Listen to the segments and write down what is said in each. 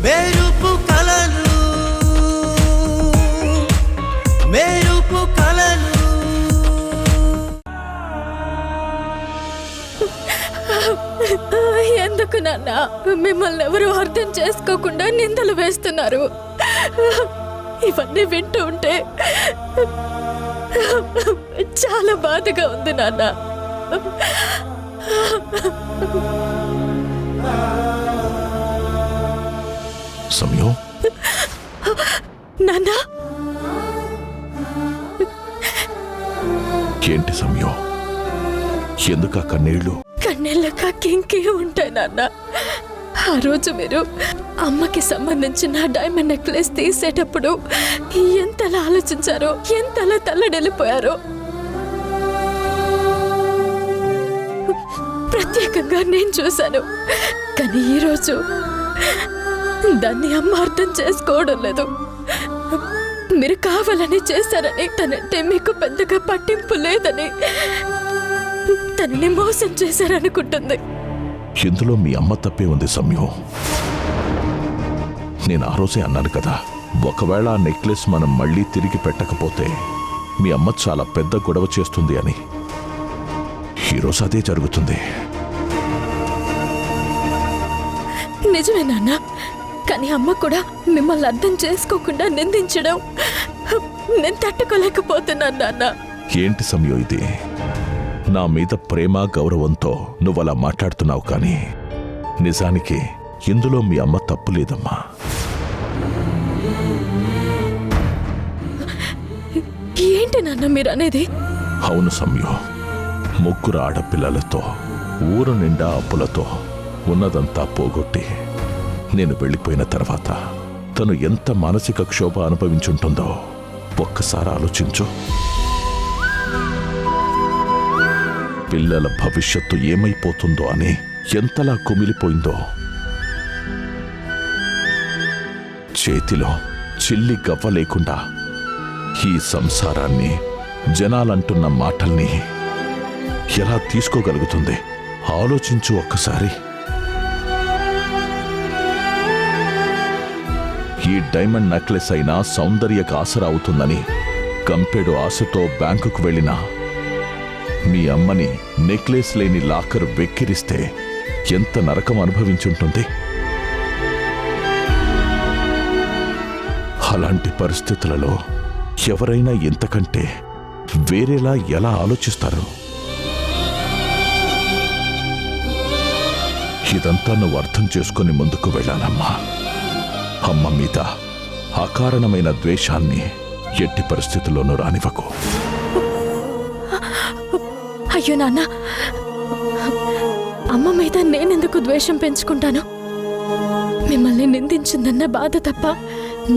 మెరుపు కలలు మెరుపు కలలు ఎందుకు నాన్న మిమ్మల్ని ఎవరు అర్థం చేసుకోకుండా నిందలు వేస్తున్నారు? ఇవన్నీ వింటూ ఉంటే చాలా బాధగా ఉంది నాన్న. సమయం నాన్న, ఏంటి సమయం? ఎందుకు ఆ కన్నీళ్లు? కన్నెళ్ళక ఇంకే ఉంటాయి నాన్న. ఆ రోజు మీరు అమ్మకి సంబంధించిన డైమండ్ నెక్లెస్ తీసేటప్పుడు ఎంతలా ఆలోచించారో, ఎంతలా తల్లడెళ్ళిపోయారో. ప్రత్యేకంగా నేను చూశాను. కానీ ఈరోజు దాన్ని అమ్మ అర్థం చేసుకోవడం లేదు. మీరు కావాలని చేశారని, తనంటే మీకు పెద్దగా పట్టింపు లేదని, తనని మోసం చేశారనుకుంటుంది. ఇందులో మీ అమ్మ తప్పే ఉంది సమయం. నేను ఆ రోజే అన్నాను కదా, ఒకవేళ ఆ నెక్లెస్ మనం మళ్ళీ తిరిగి పెట్టకపోతే మీ అమ్మ చాలా పెద్ద గొడవ చేస్తుంది అని. ఈరోజు అదే జరుగుతుంది. నిజమే నాన్న, కానీ అమ్మ కూడా మిమ్మల్ని అర్థం చేసుకోకుండా నిందించడం నేను తట్టుకోలేకపోతున్నాను నాన్న. ఏంటి సమయం ఇది? నా మీద ప్రేమ గౌరవంతో నువ్వలా మాట్లాడుతున్నావు, కానీ నిజానికి ఇందులో మీ అమ్మ తప్పు లేదమ్మా. ఏంటి నాన్న మీరు అనేది? అవును సమయం, ముగ్గురు ఆడపిల్లలతో, ఊరు నిండా అప్పులతో ఉన్నదంతా పోగొట్టి నేను వెళ్ళిపోయిన తర్వాత తను ఎంత మానసిక క్షోభ అనుభవించుంటుందో ఒక్కసారి ఆలోచించు. పిల్లల భవిష్యత్తు ఏమైపోతుందో అని ఎంతలా కుమిలిపోయిందో. చేతిలో చిల్లి గవ్వ లేకుండా ఈ సంసారాన్ని, జనాలంటున్న మాటల్ని ఎలా తీసుకోగలుగుతుంది? ఆలోచించు ఒక్కసారి. ఈ డైమండ్ నెక్లెస్ అయినా సౌందర్యకు ఆసరా అవుతుందని కంపెడు ఆశతో బ్యాంకుకు వెళ్ళినా మీ అమ్మని నెక్లెస్ లేని లాకర్ వెక్కిరిస్తే ఎంత నరకం అనుభవించుంటుంది. అలాంటి పరిస్థితులలో ఎవరైనా ఇంతకంటే వేరేలా ఎలా ఆలోచిస్తారు? ఇదంతా నువ్వు అర్థం చేసుకుని ముందుకు వెళ్ళాలమ్మా. అమ్మ మీద అకారణమైన ద్వేషాన్ని ఎట్టి పరిస్థితుల్లోనూ రానివ్వకు. అయ్యో నాన్న, అమ్మ మీద నేనెందుకు ద్వేషం పెంచుకుంటాను? మిమ్మల్ని నిందించిందన్న బాధ తప్ప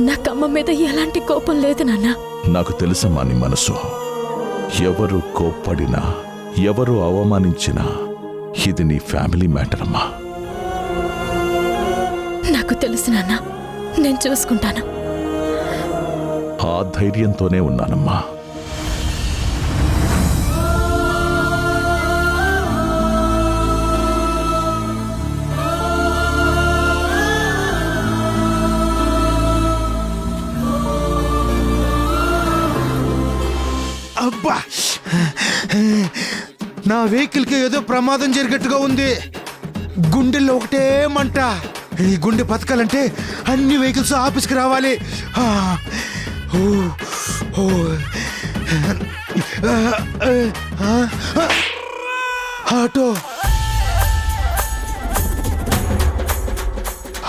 నాకు అమ్మ మీద ఎలాంటి కోపం లేదు నాన్న. నాకు తెలుసమ్మా నీ మనసు. ఎవరు కోప్పడినా, ఎవరు అవమానించినా ఇది నీ ఫ్యామిలీ మ్యాటర్ అమ్మా. నాకు తెలుసు నాన్న, నేను చూసుకుంటాను. ఆ ధైర్యంతోనే ఉన్నానమ్మా. అబ్బా, నా వెహికల్ కి ఏదో ప్రమాదం జరిగట్టుగా ఉంది. గుండెల్లో ఒకటే మంట. ఈ గుండె బతకాలంటే అన్ని వెహికల్స్ ఆఫీస్కి రావాలి. ఆటో,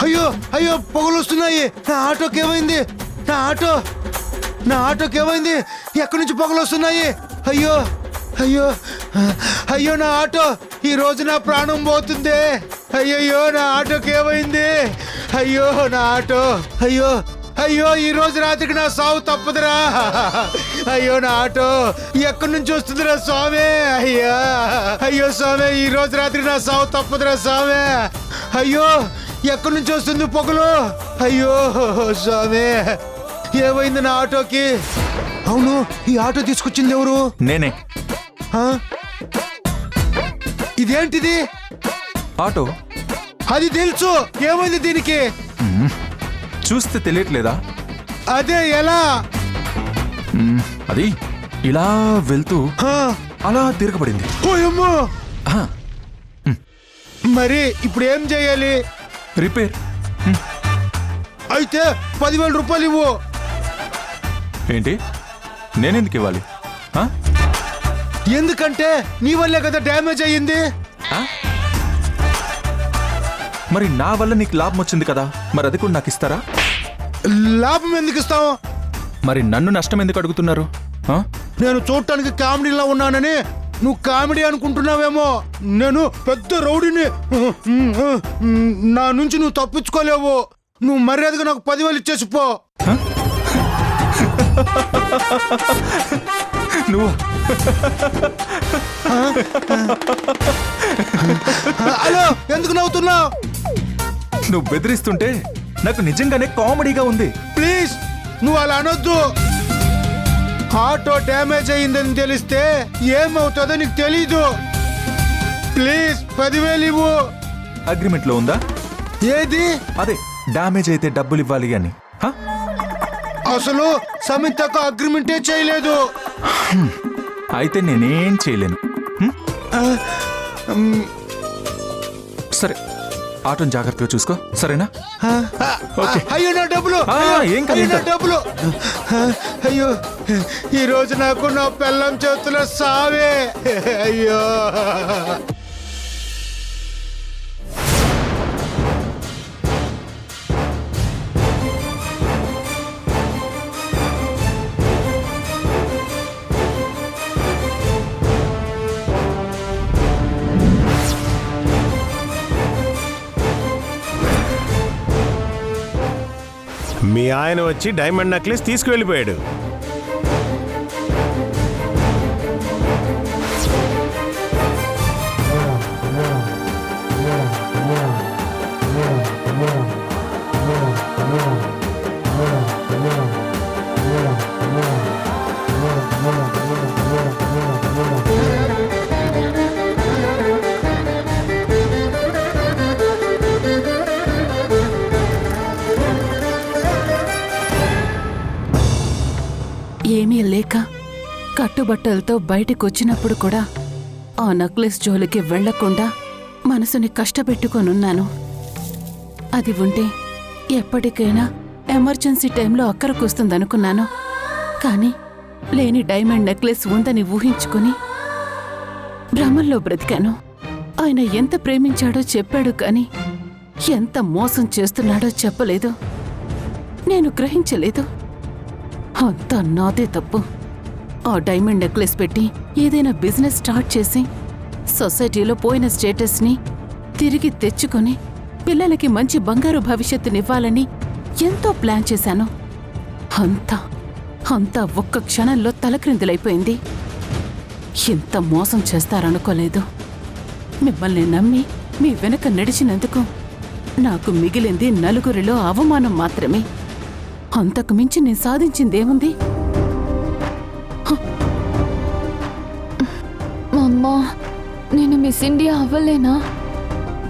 అయ్యో అయ్యో పొగలు వస్తున్నాయి. నా ఆటోకి ఏమైంది? నా ఆటోకి ఏమైంది? ఎక్కడి నుంచి పొగలు వస్తున్నాయి? అయ్యో అయ్యో అయ్యో, నా ఆటో ఈ రోజు నా ప్రాణం పోతుంది. అయ్యయ్యో, నా ఆటోకి ఏమైంది? అయ్యో నా ఆటో, అయ్యో అయ్యో, ఈ రోజు రాత్రికి నా సావు తప్పదురా. అయ్యో నా ఆటో ఎక్కడి నుంచి వస్తుందిరా స్వామి? అయ్యా అయ్యో స్వామి, ఈ రోజు రాత్రి నా సావు తప్పదురా స్వామి. అయ్యో, ఎక్కడి నుంచి వస్తుంది పొగలు? అయ్యో స్వామి, ఏమైంది నా ఆటోకి? అవును, ఈ ఆటో తీసుకొచ్చింది ఎవరు? నేనే. ఇదేంటిది? ఆటో. అది తెలుసు, ఏమైంది దీనికి? చూస్తే తెలియట్లేదా? అదే ఎలా? అది ఇలా వెళ్తూ హా, అలా తిరగబడింది. ఓయమ్మో! ఆ, మరి ఇప్పుడు ఏం చేయాలి? రిపేర్. అయితే 10,000 రూపాయలు ఇవ్వు. ఏంటి, నేనెందుకు ఇవ్వాలి? ఆ? ఎందుకంటే నీ వల్లే కదా డ్యామేజ్ అయ్యింది. ఆ? మరి నా వల్ల నీకు లాభం వచ్చింది కదా, మరి అది కూడా నాకు ఇస్తారా? లాభం ఎందుకు ఇస్తావు? మరి నన్ను నష్టం ఎందుకు అడుగుతున్నారు? ఆ? నేను చూడటానికి కామెడీలా ఉన్నానని నువ్వు కామెడీ అనుకుంటున్నావేమో. నేను పెద్ద రౌడీని. నా నుంచి నువ్వు తప్పించుకోలేవు. నువ్వు మర్యాదగా నాకు 10,000 ఇచ్చేసిపో. నువ్వు హలో, ఎందుకు నవ్వుతున్నావు? నువ్వు బెదిరిస్తుంటే నాకు నిజంగానే కామెడీగా ఉంది. ప్లీజ్ నువ్వు అలా అనొద్దు. ఆటో డ్యామేజ్ అయిందని తెలిస్తే ఏమవుతుందో నీకు తెలీదు. ప్లీజ్ 10,000 ఇవ్వు. అగ్రిమెంట్ లో ఉందా? ఏది? అదే డ్యామేజ్ అయితే డబ్బులు ఇవ్వాలి అని. హ? అసలు సమితకు అగ్రిమెంటే చేయలేదు. అయితే నేనేం చేయలేను. సరే, ఆటోని జాగ్రత్తగా చూసుకో, సరేనా? ఓకే. అయ్యో నా డబ్బులు! ఏం కాదు, అయ్యో ఏం నా కాదు. డబ్బులు! అయ్యో, ఈ రోజు నాకు నా పెళ్ళం చేతుల సావే. అయ్యో. మీ ఆయన వచ్చి డైమండ్ నెక్లెస్ తీసుకువెళ్ళిపోయాడు. ఏమీ లేక కట్టుబట్టలతో బయటికొచ్చినప్పుడు కూడా ఆ నెక్లెస్ జోలికి వెళ్లకుండా మనసుని కష్టపెట్టుకొనున్నాను. అది ఉంటే ఎప్పటికైనా ఎమర్జెన్సీ టైంలో అక్కరకొస్తుందనుకున్నాను. కానీ లేని డైమండ్ నెక్లెస్ ఉందని ఊహించుకుని భ్రమల్లో బ్రతికాను. ఆయన ఎంత ప్రేమించాడో చెప్పాడు, కానీ ఎంత మోసం చేస్తున్నాడో చెప్పలేదు. నేను గ్రహించలేదు. అంతా నాదే తప్పు. ఆ డైమండ్ నెక్లెస్ పెట్టి ఏదైనా బిజినెస్ స్టార్ట్ చేసి సొసైటీలో పోయిన స్టేటస్ని తిరిగి తెచ్చుకొని పిల్లలకి మంచి బంగారు భవిష్యత్తునివ్వాలని ఎంతో ప్లాన్ చేశాను. అంతా ఒక్క క్షణంలో తలక్రిందులైపోయింది. ఎంత మోసం చేస్తారనుకోలేదు. మిమ్మల్ని నమ్మి మీ వెనక నడిచినందుకు నాకు మిగిలింది నలుగురిలో అవమానం మాత్రమే. అంతకు మించి నేను సాధించిందేముంది? అమ్మా, నేను మిస్ ఇండియా అవ్వలేనా?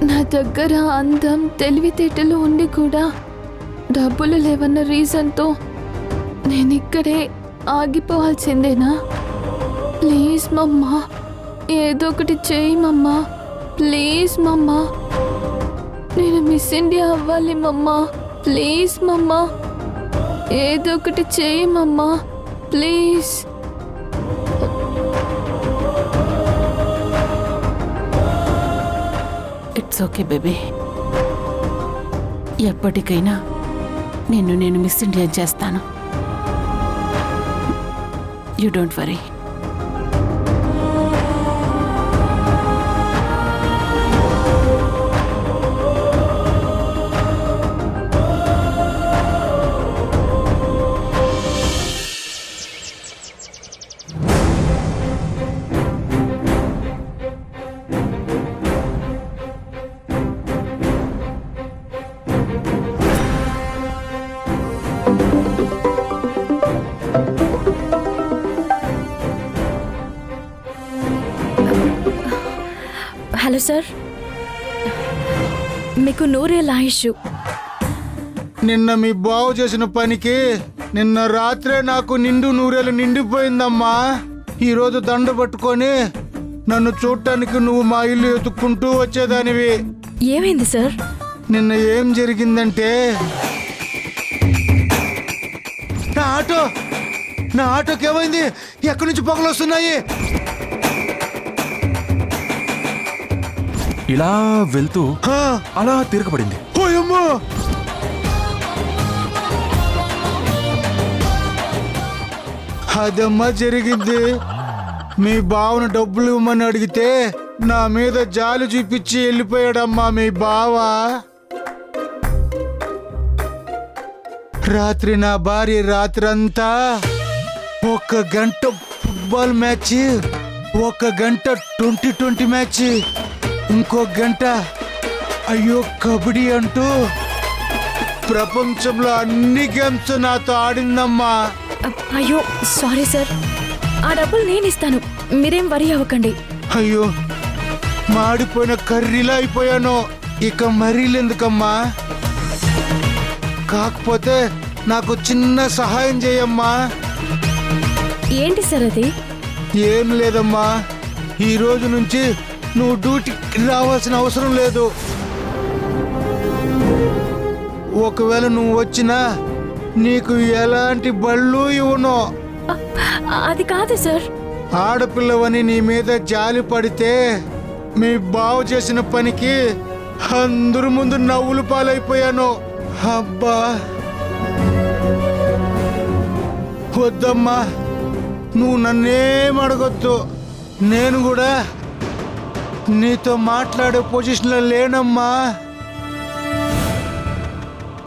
నా దగ్గర అందం, తెలివితేటలు ఉండి కూడా డబ్బులు లేవన్న రీజన్తో నేనిక్కడే ఆగిపోవాల్సిందేనా? ప్లీజ్ మమ్మా, ఏదో ఒకటి చేయి మమ్మా. ప్లీజ్ మమ్మా, నేను మిస్ ఇండియా అవ్వాలి మమ్మా. ప్లీజ్ మమ్మా, ఏదో ఒకటి చేయి మమ్మా. ప్లీజ్. It's okay baby. ఎప్పటికైనా నేను మిస్ ఇండియా చేస్తాను. You don't worry. Hello sir, మీకు నూరేళ్ళ ఆయుష్. నిన్న మీ బావు చేసిన పనికి నిన్న రాత్రే నాకు నిండు నూరేళ్ళు నిండిపోయిందమ్మా. ఈరోజు దండ పట్టుకొని నన్ను చూడటానికి నువ్వు మా ఇల్లు ఎత్తుక్కుంటూ వచ్చేదానివి. ఏమైంది సార్? నిన్న ఏం జరిగిందంటే నా ఆటోకి ఏమైంది? ఎక్కడి నుంచి పొగలు వస్తున్నాయి? ఇలా వెళ్తూ హా, అలా తిరగబడింది. ఓయమ్మో! అదమ్మా జరిగింది. మీ బావను డబ్బులు ఇవ్వమని అడిగితే నా మీద జాలి చూపించి వెళ్ళిపోయాడమ్మా మీ బావ. రాత్రి నా భార్య రాత్రంతా 1 గంట ఫుట్బాల్ మ్యాచ్, 1 గంట 2020 మ్యాచ్, ఇంకో గంట అయ్యో కబడ్డీ అంటూ ప్రపంచంలో అన్ని గేమ్స్ నాతో ఆడిందమ్మా. అయ్యో సారీ సార్, ఆ డబ్బులు నేను ఇస్తాను, మీరేం వరి అవ్వకండి. అయ్యో మాడిపోయిన కర్రీలా అయిపోయాను. ఇక మరీలెందుకమ్మా? కాకపోతే నాకు చిన్న సహాయం చేయమ్మా. ఏంటి సార్ అది? ఏం లేదమ్మా, ఈ రోజు నుంచి నువ్వు డ్యూటీకి రావాల్సిన అవసరం లేదు. ఒకవేళ నువ్వు వచ్చినా నీకు ఎలాంటి బళ్ళు ఇవ్వను. అది కాదు సార్. ఆడపిల్లవని నీ మీద జాలి పడితే మీ బావ చేసిన పనికి అందరి ముందు నవ్వులు పాలైపోయాను. అబ్బా వద్దమ్మా, నువ్వు నన్నేం అడగొద్దు. నేను కూడా నీతో మాట్లాడే పొజిషన్లో లేనమ్మా.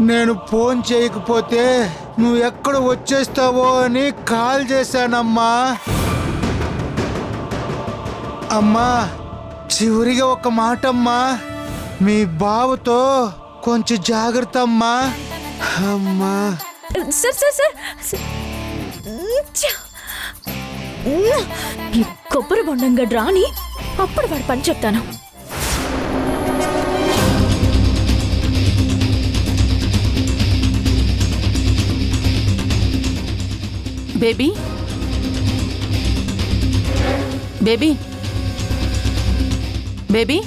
నేను ఫోన్ చేయకపోతే నువ్వు ఎక్కడ వచ్చేస్తావో అని కాల్ చేశానమ్మా. అమ్మా చివరిగా ఒక మాట అమ్మా, మీ బావతో కొంచెం జాగ్రత్త అమ్మా. అమ్మా సార్ సార్ సార్ ఈ కొబ్బరి బొండంగా రాని, అప్పుడు వాడు పని చెప్తాను. బేబీ బేబీ బేబీ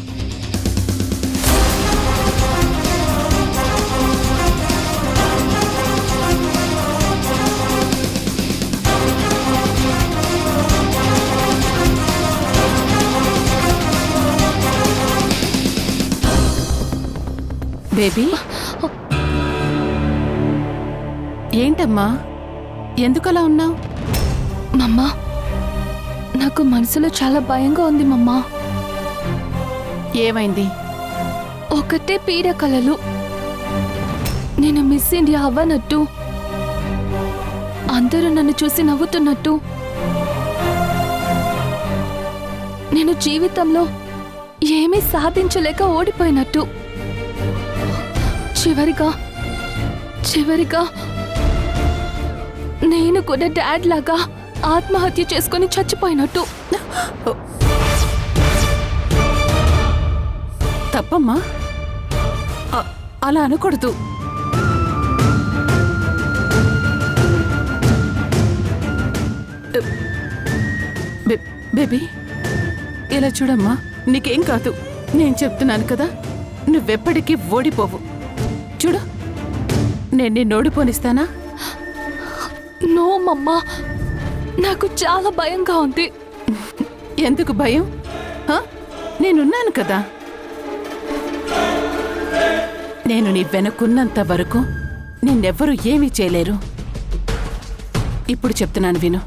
బేబీ ఏంటమ్మా, ఎందుకలా ఉన్నావు? మమ్మా, నాకు మనసులో చాలా భయంగా ఉంది మమ్మా. ఏమైంది? ఒకటే పీడ కలలు. నేను మిస్ ఇండియా అవ్వనట్టు, అందరూ నన్ను చూసి నవ్వుతున్నట్టు, నేను జీవితంలో ఏమీ సాధించలేక ఓడిపోయినట్టు, చివరిగా నేను కూడా డాడ్ లాగా ఆత్మహత్య చేసుకుని చచ్చిపోయినట్టు. తప్పమ్మా, అలా అనకూడదు. బేబీ ఇలా చూడమ్మా, నీకేం కాదు. నేను చెప్తున్నాను కదా, నువ్వెప్పటికీ ఓడిపోవు. చూడు, నేను నిన్ను ఓడిపోనిస్తానా? నో మమ్మా, నాకు చాలా భయంగా ఉంది. ఎందుకు భయం? నేనున్నాను కదా. నేను నీ వెనకున్నంత వరకు నిన్నెవ్వరూ ఏమీ చేయలేరు. ఇప్పుడు చెప్తున్నాను విను.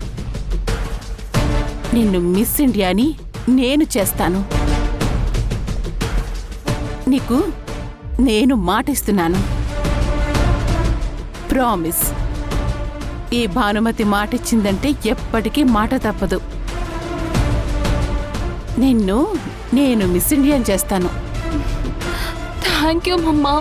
నిన్ను మిస్ ఇండియాని నేను చేస్తాను. నీకు నేను మాటిస్తున్నాను. ప్రామిస్. ఈ భానుమతి మాటిచ్చిందంటే ఎప్పటికీ మాట తప్పదు. నేను మిస్ ఇండియన్ చేస్తాను. థ్యాంక్ యూ మమ్మా.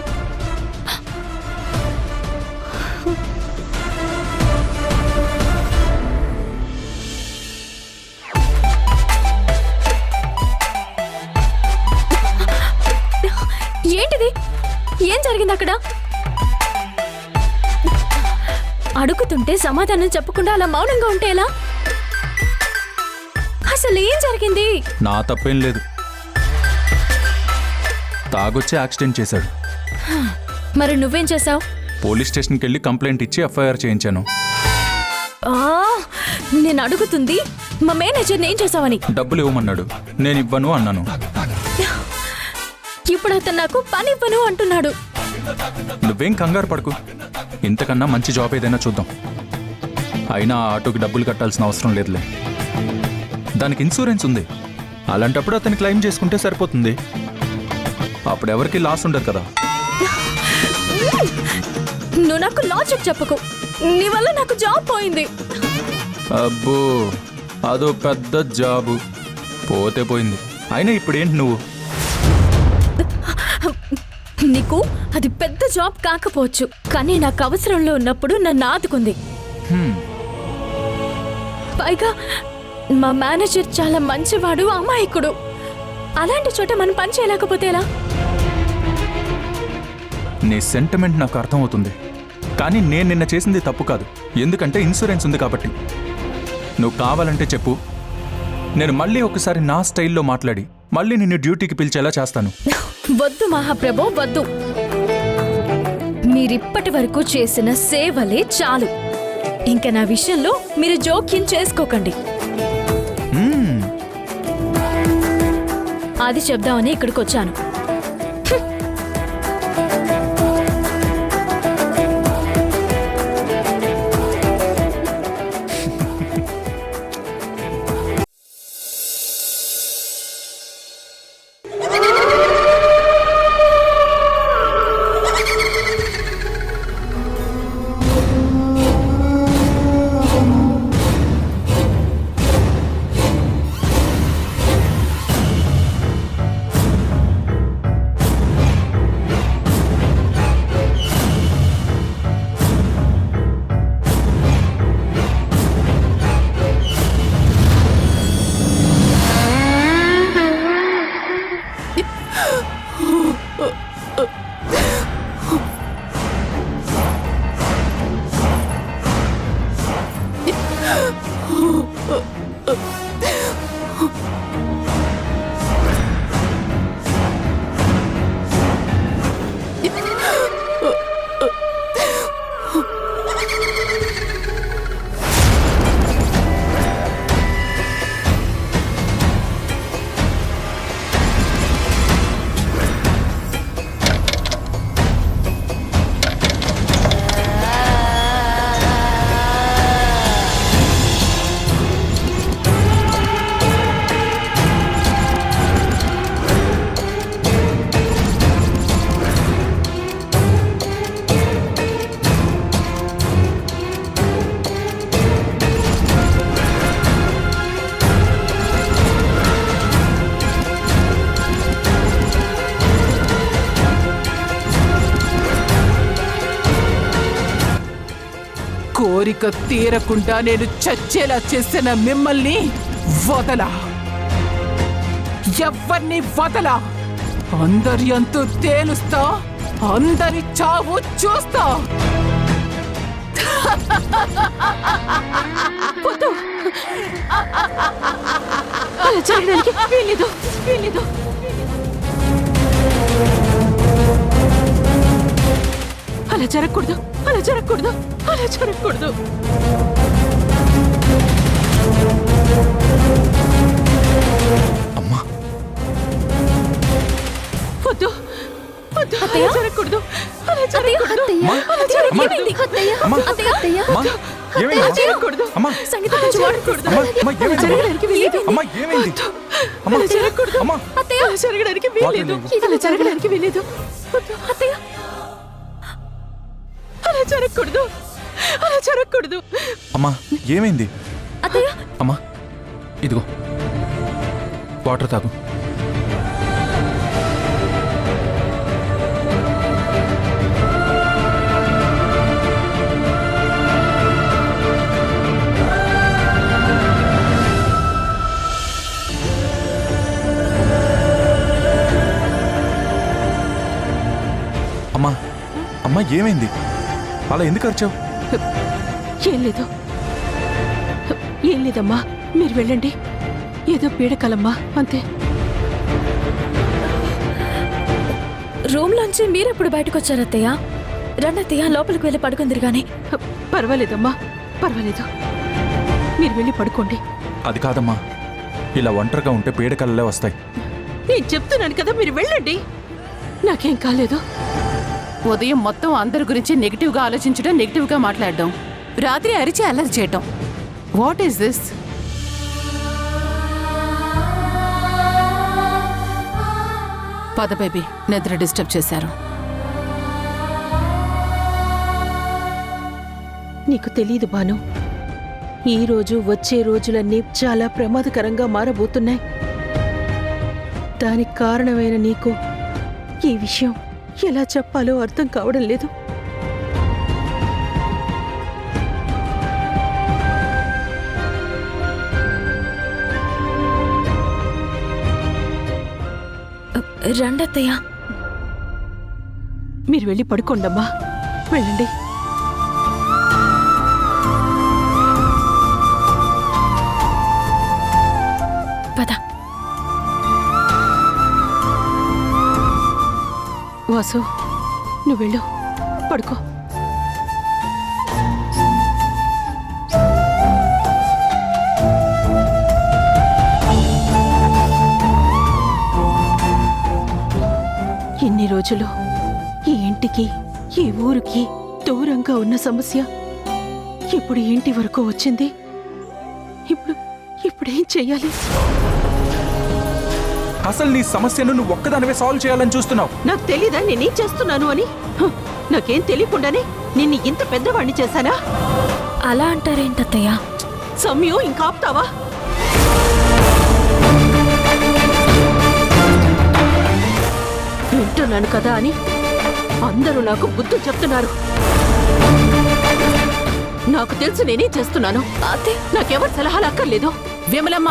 ఏంటిది? ఏం జరిగింది అక్కడ? అడుగుతుంటే సమాధానం చెప్పకుండా అలా మౌనంగా ఉంటే ఎలా? అసలు ఏం జరిగింది? నా తప్పేం లేదు. తాగొచ్చి యాక్సిడెంట్ చేశాడు. మరి నువ్వేం చేసావు? పోలీస్ స్టేషన్కి వెళ్ళి కంప్లైంట్ ఇచ్చి ఎఫ్ఐఆర్ చేయించాను. నేను అడుగుతుంది మా మేనేజర్ని ఏం చేసావని. డబ్బులు ఇవ్వమన్నాడు, నేను ఇవ్వను అన్నాను. ఇప్పుడు అతను నాకు పని ఇవ్వను అంటున్నాడు. నువ్వేం కంగారు పడకు, ఇంతకన్నా మంచి జాబ్ ఏదైనా చూద్దాం. అయినా ఆ ఆటోకి డబ్బులు కట్టాల్సిన అవసరం లేదులే, దానికి ఇన్సూరెన్స్ ఉంది. అలాంటప్పుడు అతను క్లెయిమ్ చేసుకుంటే సరిపోతుంది. అప్పుడు ఎవరికి లాస్ ఉండదు కదా. నువ్వు నాకు లాజిక్ చెప్పకు. నీ వల్ల నాకు జాబ్ పోయింది. అబ్బో, అదో పెద్ద జాబు, పోతే పోయింది. అయినా ఇప్పుడేంటి నువ్వు? నీకు అది పెద్ద జాబ్ కాకపోవచ్చు, కానీ నాకు అవసరంలో ఉన్నప్పుడు నన్ను ఆదుకుంది. పైగా మా మేనేజర్ చాలా మంచివాడు, అమాయకుడు. అలాంటి చోట మనం పని చేయలేకపోతే ఎలా? నీ సెంటిమెంట్ నాకు అర్థమవుతుంది, కానీ నేను నిన్న చేసింది తప్పు కాదు. ఎందుకంటే ఇన్సూరెన్స్ ఉంది కాబట్టి. నువ్వు కావాలంటే చెప్పు, నేను మళ్ళీ ఒకసారి నా స్టైల్లో మాట్లాడి మళ్ళీ నిన్ను డ్యూటీకి పిలిచేలా చేస్తాను. వద్దు మహాప్రభు, వద్దు. మీరిప్పటి వరకు చేసిన సేవలే చాలు. ఇంకా నా విషయంలో మీరు జోక్యం చేసుకోకండి. అది చెప్దామని ఇక్కడికి వచ్చాను. కోరిక తీరకుండా నేను చచ్చేలా చేసిన మిమ్మల్ని వదలా, ఎవ్వరిని వదలా. అందరి అంతు తేలుస్తా, అందరి చావు చూస్తా. అలా జరగడానికి వీల్లేదు, వీల్లేదు. అలా జరగకూడదు, అలా జరగకూడదు, అలా జరగకూడదు. అమ్మా, వద్దు వద్దు, అలా జరగకూడదు, అలా జరగకూడదు, అలా జరగకూడదు, సంగీతం నుంచి వాడకూడదు. జరగడానికి వీలేదు. అలా జరగకూడదు, అలా జరగడానికి వీలేదు, అలా జరగడానికి వీలేదు. అత్తయ్య, అలా జరగకూడదు, అలా జరగకూడదు. అమ్మా ఏమైంది? అత్తయ్య, అమ్మా ఇదిగో వాటర్ తాగు. అమ్మా, అమ్మా ఏమైంది? అలా ఎందుకు అరిచావు? ఏం లేదు ఏం లేదమ్మా, మీరు వెళ్ళండి. ఏదో పీడకలమ్మా, అంతే. రూమ్లోంచి మీరెప్పుడు బయటకు వచ్చారత్తయ్య? రండత్తయ్య, లోపలికి వెళ్ళి పడుకుందిరు గాని. పర్వాలేదమ్మా, పర్వాలేదు. మీరు వెళ్ళి పడుకోండి. అది కాదమ్మా, ఇలా ఒంటరిగా ఉంటే పీడకలలే వస్తాయి. నేను చెప్తున్నాను కదా, మీరు వెళ్ళండి. నాకేం కాలేదు. ఉదయం మొత్తం అందరి గురించి నెగిటివ్గా ఆలోచించడం, నెగిటివ్గా మాట్లాడడం, రాత్రి అరిచి అల్లరి చేయటం. What is this? పద బేబీ, నిద్ర డిస్టర్బ్ చేశారు. నీకు తెలీదు భాను, ఈ రోజు వచ్చే రోజులన్నీ చాలా ప్రమాదకరంగా మారబోతున్నాయి. దానికి కారణమైన నీకు ఈ విషయం ఎలా చెప్పాలో అర్థం కావడం లేదు. రండత్తయ్య. మీరు వెళ్ళి పడుకోండమ్మా, వెళ్ళండి. పద. వాసు, నువ్వు వెళ్ళు, పడుకో. ఇన్ని రోజులు ఈ ఇంటికి, ఈ ఊరికి దూరంగా ఉన్న సమస్య ఇప్పుడు ఇంటి వరకు వచ్చింది. ఇప్పుడేం చెయ్యాలి? అసలు నీ సమస్యను నువ్వు ఒక్కదానివే సాల్వ్ చేయాలని చూస్తున్నావు. నాకు తెలీదా నేనేం చేస్తున్నాను అని? నాకేం తెలియకుండానే నిన్ను ఇంత పెద్దవాణ్ణి చేశానా? అలా అంటారేంటత్తయ్య? సౌమ్యు, ఇంకా ఆపుతావా? వింటున్నాను కదా అని అందరూ నాకు బుద్ధులు చెప్తున్నారు. నాకు తెలుసు నేనేం చేస్తున్నాను. అదే, నాకెవరు సలహాలు అక్కర్లేదు. విమలమ్మ,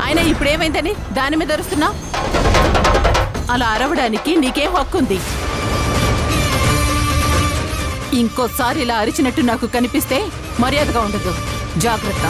ఆయన ఇప్పుడేమైందని దాని మీద అరుస్తున్నా? అలా అరవడానికి నీకేం హక్కుంది? ఇంకోసారి ఇలా అరిచినట్టు నాకు కనిపిస్తే మర్యాదగా ఉండదు. జాగ్రత్త.